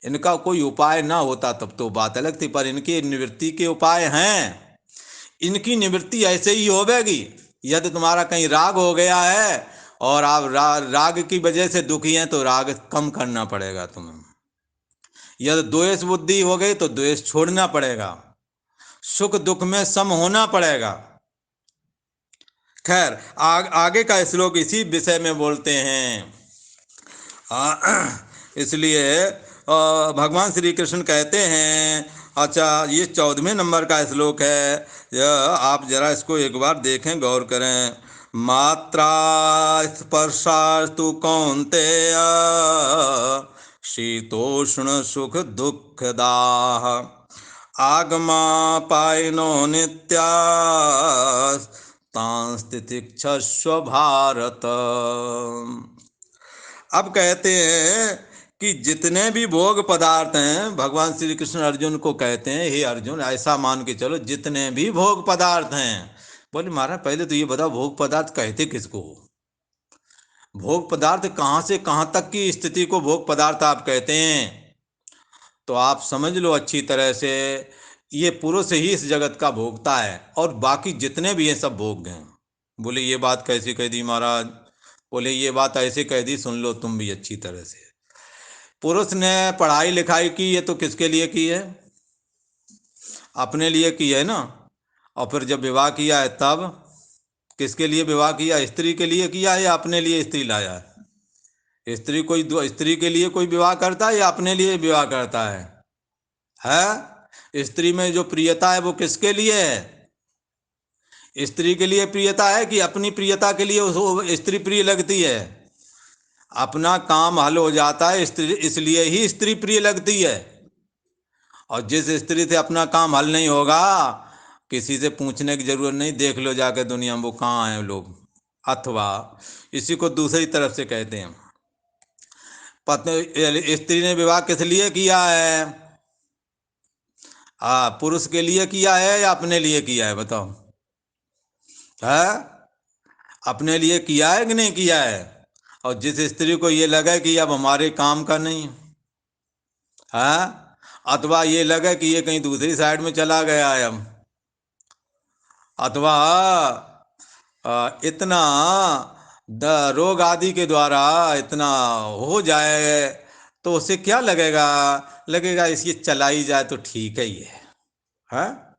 इनका कोई उपाय ना होता तब तो बात अलग थी, पर इनके निवृत्ति के उपाय हैं। इनकी निवृत्ति ऐसे ही होगी। यदि तुम्हारा कहीं राग हो गया है और आप राग की वजह से दुखी हैं तो राग कम करना पड़ेगा तुम्हें। यदि द्वेष बुद्धि हो गई तो द्वेष छोड़ना पड़ेगा। सुख दुख में सम होना पड़ेगा। खैर आगे का श्लोक इसी विषय में बोलते हैं। इसलिए भगवान श्री कृष्ण कहते हैं, अच्छा ये 14वें नंबर का श्लोक है, आप जरा इसको एक बार देखें, गौर करें। मात्रा स्पर्शास्तु कौन्तेय शीतोष्ण सुख दुःखदाः आगमापायनो नित्यास्तांस्तितिक्षस्व भारत। अब कहते हैं कि जितने भी भोग पदार्थ हैं, भगवान श्री कृष्ण अर्जुन को कहते हैं, हे अर्जुन ऐसा मान के चलो जितने भी भोग पदार्थ हैं। बोले महाराज पहले तो ये बताओ भोग पदार्थ कहते किसको? भोग पदार्थ कहाँ से कहाँ तक की स्थिति को भोग पदार्थ आप कहते हैं? तो आप समझ लो अच्छी तरह से, ये पुरुष ही इस जगत का भोगता है और बाकी जितने भी हैं सब भोग हैं। बोले ये बात कैसी कह दी महाराज? बोले ये बात ऐसे कह दी, सुन लो तुम भी अच्छी तरह से। पुरुष ने पढ़ाई लिखाई की, ये तो किसके लिए की है? अपने लिए की है ना। और फिर जब विवाह किया है तब किसके लिए विवाह किया? स्त्री के लिए किया है या अपने लिए स्त्री लाया है? स्त्री के लिए कोई विवाह करता है या अपने लिए विवाह करता है? स्त्री में जो प्रियता है वो किसके लिए है? स्त्री के लिए प्रियता है कि अपनी प्रियता के लिए उसको स्त्री प्रिय लगती है? अपना काम हल हो जाता है स्त्री, इसलिए ही स्त्री प्रिय लगती है। और जिस स्त्री से अपना काम हल नहीं होगा, किसी से पूछने की जरूरत नहीं, देख लो जाके दुनिया में वो कहाँ हैं लोग। अथवा इसी को दूसरी तरफ से कहते हैं, पत्नी स्त्री ने विवाह किस लिए किया है? पुरुष के लिए किया है या अपने लिए किया है? बताओ। है? अपने लिए किया है कि नहीं किया है? और जिस स्त्री को ये लगे कि अब हमारे काम का नहीं है, अथवा ये लगे कि ये कहीं दूसरी साइड में चला गया है, हम अथवा इतना रोग आदि के द्वारा इतना हो जाए, तो उसे क्या लगेगा? लगेगा इसकी चलाई जाए तो ठीक है ये है।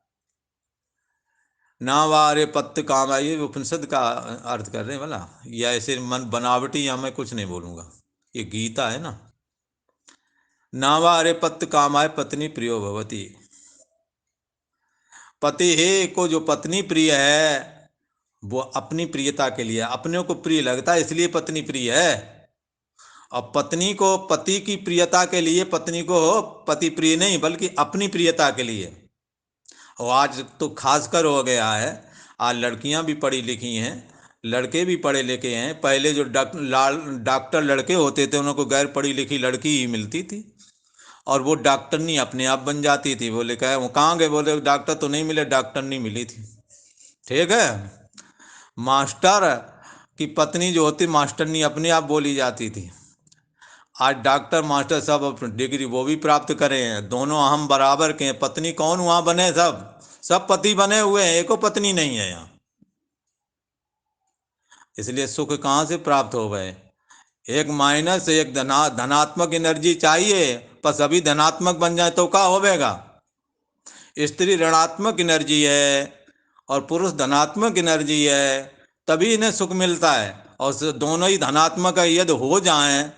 ना वारे पत्त काम आए, ये उपनिषद का अर्थ कर रहे हैं बोला, या ऐसे मन बनावटी, या मैं कुछ नहीं बोलूंगा, ये गीता है ना। ना वारे पत्त काम आए पत्नी प्रियो भवती। पति ही को जो पत्नी प्रिय है वो अपनी प्रियता के लिए, अपने को प्रिय लगता है इसलिए पत्नी प्रिय है। और पत्नी को पति की प्रियता के लिए, पत्नी को पति प्रिय नहीं बल्कि अपनी प्रियता के लिए। और आज तो खासकर हो गया है, आज लड़कियां भी पढ़ी लिखी हैं, लड़के भी पढ़े लिखे हैं। पहले जो डॉक्टर लड़के होते थे उनको गैर पढ़ी लिखी लड़की ही मिलती थी, और वो डॉक्टर नहीं अपने आप बन जाती थी। बोले कहे वो कहाँ गए? बोले डॉक्टर तो नहीं मिले, डॉक्टर नहीं मिली थी। ठीक है। मास्टर की पत्नी जो होती मास्टरनी अपने आप बोली जाती थी। आज डॉक्टर मास्टर सब डिग्री वो भी प्राप्त करे हैं, दोनों हम बराबर के हैं। पत्नी कौन वहां बने? सब सब पति बने हुए हैं, एको पत्नी नहीं है यहाँ। इसलिए सुख कहाँ से प्राप्त हो गए? एक माइनस एक धनात्मक एनर्जी चाहिए, पर सभी धनात्मक बन जाए तो क्या होगा? स्त्री ऋणात्मक एनर्जी है और पुरुष धनात्मक एनर्जी है, तभी इन्हें सुख मिलता है। और दोनों ही धनात्मक यदि हो जाएं,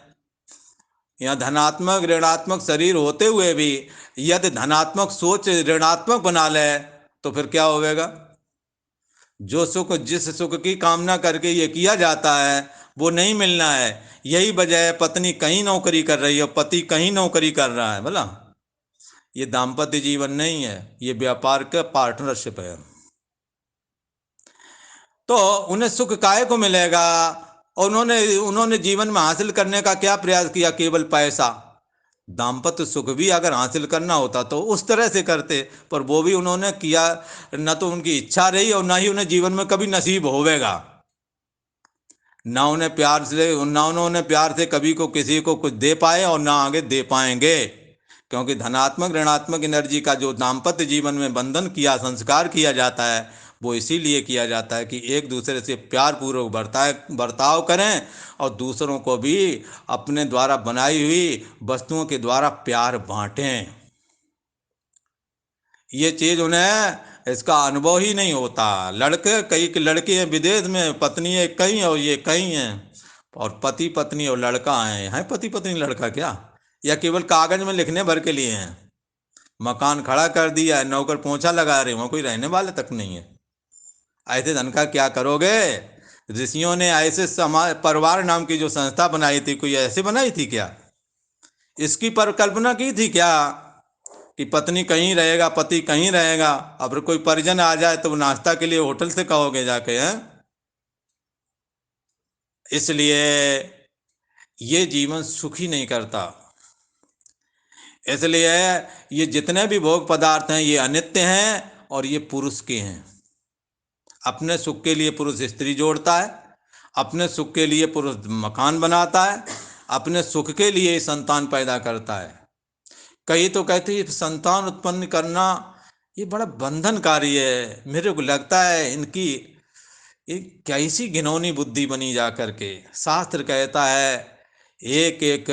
या धनात्मक ऋणात्मक शरीर होते हुए भी यदि धनात्मक सोच ऋणात्मक बना ले तो फिर क्या होगा? जो सुख, जिस सुख की कामना करके ये किया जाता है वो नहीं मिलना है। यही वजह है पत्नी कहीं नौकरी कर रही है, पति कहीं नौकरी कर रहा है। बोला ये दाम्पत्य जीवन नहीं है, ये व्यापार का पार्टनरशिप है। तो उन्हें सुख काहे को मिलेगा? और उन्होंने उन्होंने जीवन में हासिल करने का क्या प्रयास किया? केवल पैसा। दाम्पत्य सुख भी अगर हासिल करना होता तो उस तरह से करते, पर वो भी उन्होंने किया न, तो उनकी इच्छा रही और ना ही उन्हें जीवन में कभी नसीब होवेगा। ना उन्हें प्यार से, ना उन्होंने प्यार से कभी को किसी को कुछ दे पाए और ना आगे दे पाएंगे। क्योंकि धनात्मक ऋणात्मक एनर्जी का जो दाम्पत्य जीवन में बंधन किया, संस्कार किया जाता है, वो इसीलिए किया जाता है कि एक दूसरे से प्यार पूर्वक बर्ताव करें और दूसरों को भी अपने द्वारा बनाई हुई वस्तुओं के द्वारा प्यार बांटें। ये चीज़ उन्हें इसका अनुभव ही नहीं होता। लड़के कई लड़के हैं विदेश में, पत्नी है कहीं और ये कहीं हैं, और पति पत्नी और लड़का हैं पति पत्नी लड़का क्या, या केवल कागज में लिखने भर के लिए हैं। मकान खड़ा कर दिया है, नौकर पोंछा लगा रहे, वहां कोई रहने वाले तक नहीं है। ऐसे धन का क्या करोगे? ऋषियों ने ऐसे समाज परिवार नाम की जो संस्था बनाई थी, कोई ऐसे बनाई थी क्या? इसकी परिकल्पना की थी क्या कि पत्नी कहीं रहेगा पति कहीं रहेगा, अब कोई परिजन आ जाए तो नाश्ता के लिए होटल से कहोगे जाके, हैं? इसलिए ये जीवन सुखी नहीं करता। इसलिए ये जितने भी भोग पदार्थ हैं ये अनित्य हैं और ये पुरुष के हैं। अपने सुख के लिए पुरुष स्त्री जोड़ता है, अपने सुख के लिए पुरुष मकान बनाता है, अपने सुख के लिए संतान पैदा करता है। कई तो कहते हैं संतान उत्पन्न करना ये बड़ा बंधनकारी है। मेरे को लगता है इनकी एक कैसी घिनौनी बुद्धि बनी जा करके। शास्त्र कहता है एक एक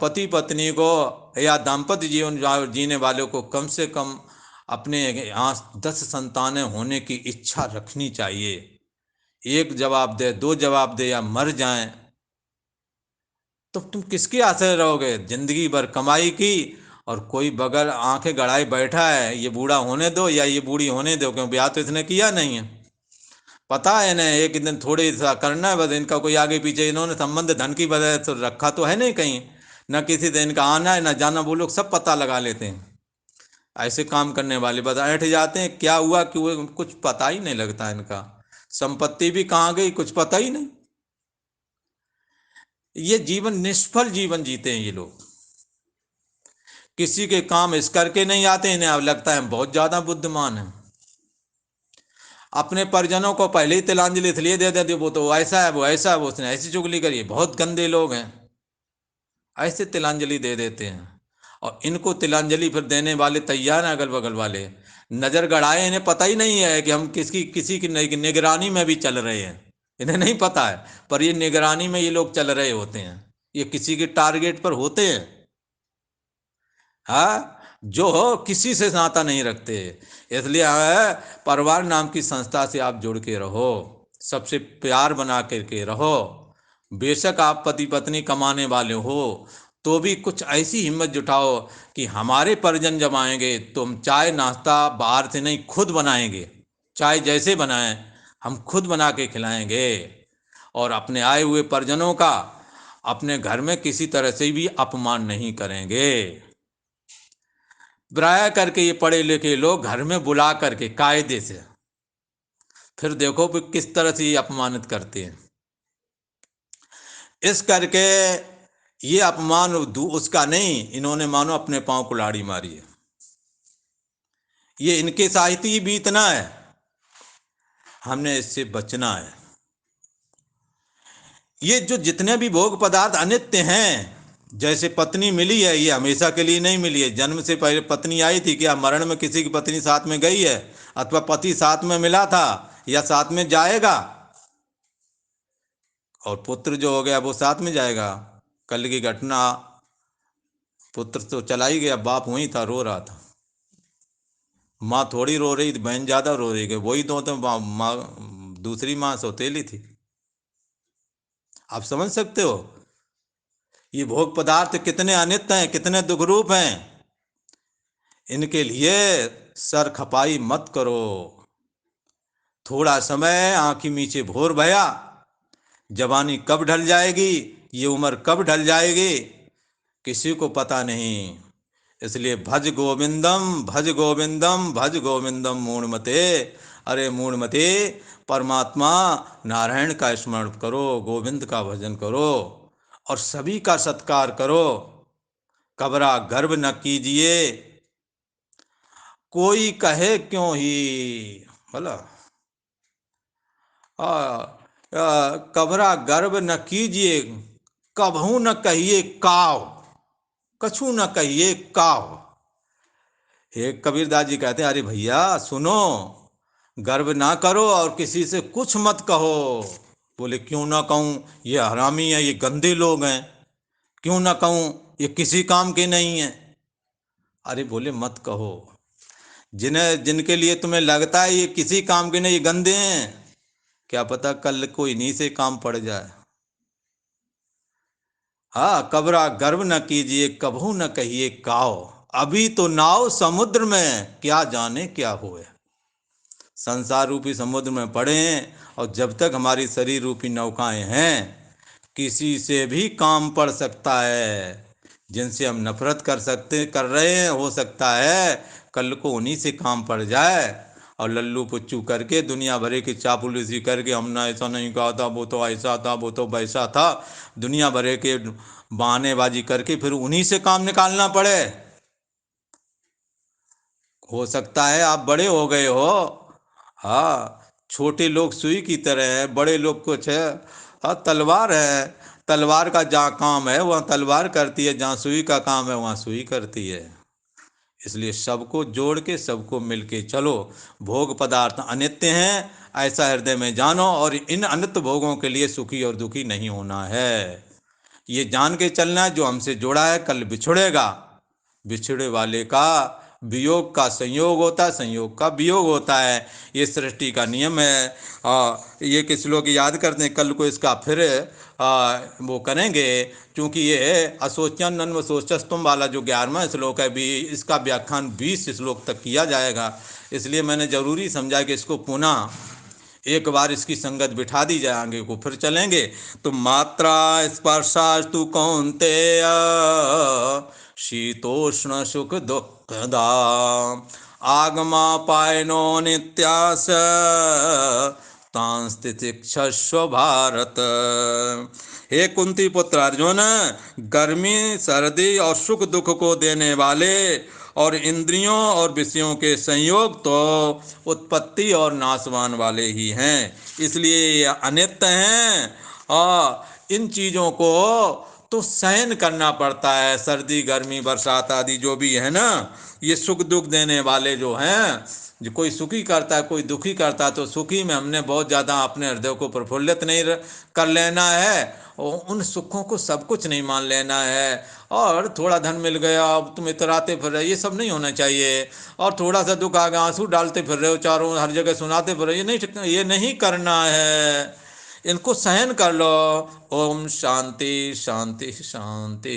पति पत्नी को या दाम्पत्य जीवन जीने वालों को कम से कम अपने यहाँ 10 संतानें होने की इच्छा रखनी चाहिए। एक जवाब दे, दो जवाब दे या मर जाएं तो तुम किसकी आश्रय रहोगे? जिंदगी भर कमाई की और कोई बगल आंखें गड़ाए बैठा है, ये बूढ़ा होने दो या ये बूढ़ी होने दो, क्योंकि ब्याह तो इसने किया नहीं है। पता है ना एक दिन थोड़े सा करना है बस, इनका कोई आगे पीछे इन्होंने संबंध धन की वजह से रखा तो है नहीं कहीं, न किसी दिन इनका आना है न जाना, वो लोग सब पता लगा लेते हैं। ऐसे काम करने वाले बस ऐठ जाते हैं, क्या हुआ कि वो कुछ पता ही नहीं लगता इनका। संपत्ति भी कहाँ गई कुछ पता ही नहीं। ये जीवन निष्फल जीवन जीते हैं ये लोग। किसी के काम इस करके नहीं आते, इन्हें अब लगता है बहुत ज्यादा बुद्धिमान है। अपने परिजनों को पहले ही तिलांजलि इसलिए दे देते, वो तो ऐसा है वो ऐसा है, वो उसने ऐसी चुगली करी, बहुत गंदे लोग हैं, ऐसे तिलांजलि दे देते हैं। और इनको तिलांजलि फिर देने वाले तैयार हैं, अगल बगल वाले नजर गड़ाए, इन्हें पता ही नहीं है कि हम किसी की निगरानी में भी चल रहे हैं। इन्हें नहीं पता है, पर ये निगरानी में ये लोग चल रहे होते हैं, ये किसी के टारगेट पर होते हैं। हाँ, जो हो किसी से नाता नहीं रखते। इसलिए परिवार नाम की संस्था से आप जुड़ के रहो, सबसे प्यार बना करके रहो। बेशक आप पति पत्नी कमाने वाले हो तो भी कुछ ऐसी हिम्मत जुटाओ कि हमारे परिजन जब आएंगे तो हम चाय नाश्ता बाहर से नहीं खुद बनाएंगे, चाय जैसे बनाएं हम खुद बना के खिलाएंगे, और अपने आए हुए परिजनों का अपने घर में किसी तरह से भी अपमान नहीं करेंगे। प्राय करके ये पढ़े लिखे लोग घर में बुला करके कायदे से, फिर देखो भी किस तरह से ये अपमानित करते हैं। इस करके ये अपमान उसका नहीं, इन्होंने मानो अपने पांव कुल्हाड़ी मारी है। ये इनके साहित्य ही बीतना है, हमने इससे बचना है। ये जो जितने भी भोग पदार्थ अनित्य हैं, जैसे पत्नी मिली है ये हमेशा के लिए नहीं मिली है। जन्म से पहले पत्नी आई थी क्या? मरण में किसी की पत्नी साथ में गई है? अथवा पति साथ में मिला था या साथ में जाएगा? और पुत्र जो हो गया वो साथ में जाएगा। कल की घटना, पुत्र तो चला ही गया, बाप वहीं था रो रहा था, माँ थोड़ी रो रही थी, बहन ज्यादा रो रही थी, वही तो माँ दूसरी माँ सौतेली थी। आप समझ सकते हो ये भोग पदार्थ कितने अनित्य हैं, कितने दुखरूप हैं। इनके लिए सर खपाई मत करो। थोड़ा समय आंखी नीचे भोर भया, जवानी कब ढल जाएगी, ये उम्र कब ढल जाएगी किसी को पता नहीं। इसलिए भज गोविंदम भज गोविंदम भज गोविंदम मूढ़मते। अरे मूढ़मते, परमात्मा नारायण का स्मरण करो, गोविंद का भजन करो और सभी का सत्कार करो। कबरा गर्व न कीजिए, कोई कहे क्यों ही, बोला कबरा गर्व न कीजिए, कभू न कहिए काव, कछु न कहिए काव। एक कबीरदास जी कहते हैं, अरे भैया सुनो, गर्व ना करो और किसी से कुछ मत कहो। बोले क्यों ना कहूँ, ये हरामी है, ये गंदे लोग हैं, क्यों ना कहूँ, ये किसी काम के नहीं है। अरे बोले मत कहो, जिनके लिए तुम्हें लगता है ये किसी काम के नहीं, ये गंदे हैं, क्या पता कल को इन्हीं से काम पड़ जाए। हाँ, कबरा गर्व न कीजिए, कभू न कहिए काओ, अभी तो नाव समुद्र में, क्या जाने क्या हुए। संसार रूपी समुद्र में पड़े हैं, और जब तक हमारी शरीर रूपी नौकाएं हैं, किसी से भी काम पड़ सकता है। जिनसे हम नफरत कर रहे हैं, हो सकता है कल को उन्हीं से काम पड़ जाए, और लल्लू पुच्चू करके दुनिया भरे की चापलूसी करके, हमने ऐसा नहीं कहा था, वो तो ऐसा था, वो तो वैसा था, दुनिया भरे के बहानेबाजी करके फिर उन्हीं से काम निकालना पड़े। हो सकता है आप बड़े हो गए हो। हाँ, छोटे लोग सुई की तरह है, बड़े लोग कुछ है। हाँ, तलवार है, तलवार का जहाँ काम है वहाँ तलवार करती है, जहाँ सुई का काम है वहाँ सुई करती है। इसलिए सबको जोड़ के, सबको मिल के चलो। भोग पदार्थ अनित्य हैं, ऐसा हृदय में जानो, और इन अनित्य भोगों के लिए सुखी और दुखी नहीं होना है। ये जान के चलना है, जो हमसे जुड़ा है कल बिछुड़ेगा। बिछड़े वाले का वियोग का संयोग होता है, संयोग का वियोग होता है। ये सृष्टि का नियम है। ये किस लोग याद करते हैं, कल को इसका फिर वो करेंगे, क्योंकि ये असोचन नन्व सोचस्तुम वाला जो 11वां श्लोक है, भी इसका व्याख्यान 20 श्लोक तक किया जाएगा। इसलिए मैंने ज़रूरी समझा कि इसको पुनः एक बार इसकी संगत बिठा दी जाए, आगे को फिर चलेंगे। तो मात्रा स्पर्शास्तु कौन्तेय, शीतोष्ण सुख दुखदा, आगमा पायनो नित्यास, तांस्तितिक्षस्व भारत। हे कुंती पुत्र अर्जुन, गर्मी सर्दी और सुख दुख को देने वाले और इंद्रियों और विषयों के संयोग तो उत्पत्ति और नाशवान वाले ही हैं, इसलिए ये अनित्य हैं। और इन चीज़ों को तो सहन करना पड़ता है। सर्दी गर्मी बरसात आदि जो भी है ना, ये सुख दुख देने वाले जो हैं, जो कोई सुखी करता है कोई दुखी करता है, तो सुखी में हमने बहुत ज़्यादा अपने हृदय को प्रफुल्लित नहीं कर लेना है, और उन सुखों को सब कुछ नहीं मान लेना है। और थोड़ा धन मिल गया अब तुम इतराते फिर रहे, ये सब नहीं होना चाहिए। और थोड़ा सा दुख आ गया आंसू डालते फिर रहे हो, चारों हर जगह सुनाते फिर रहे, ये नहीं करना है। इनको सहन कर लो। ओम शांति शांति शांति।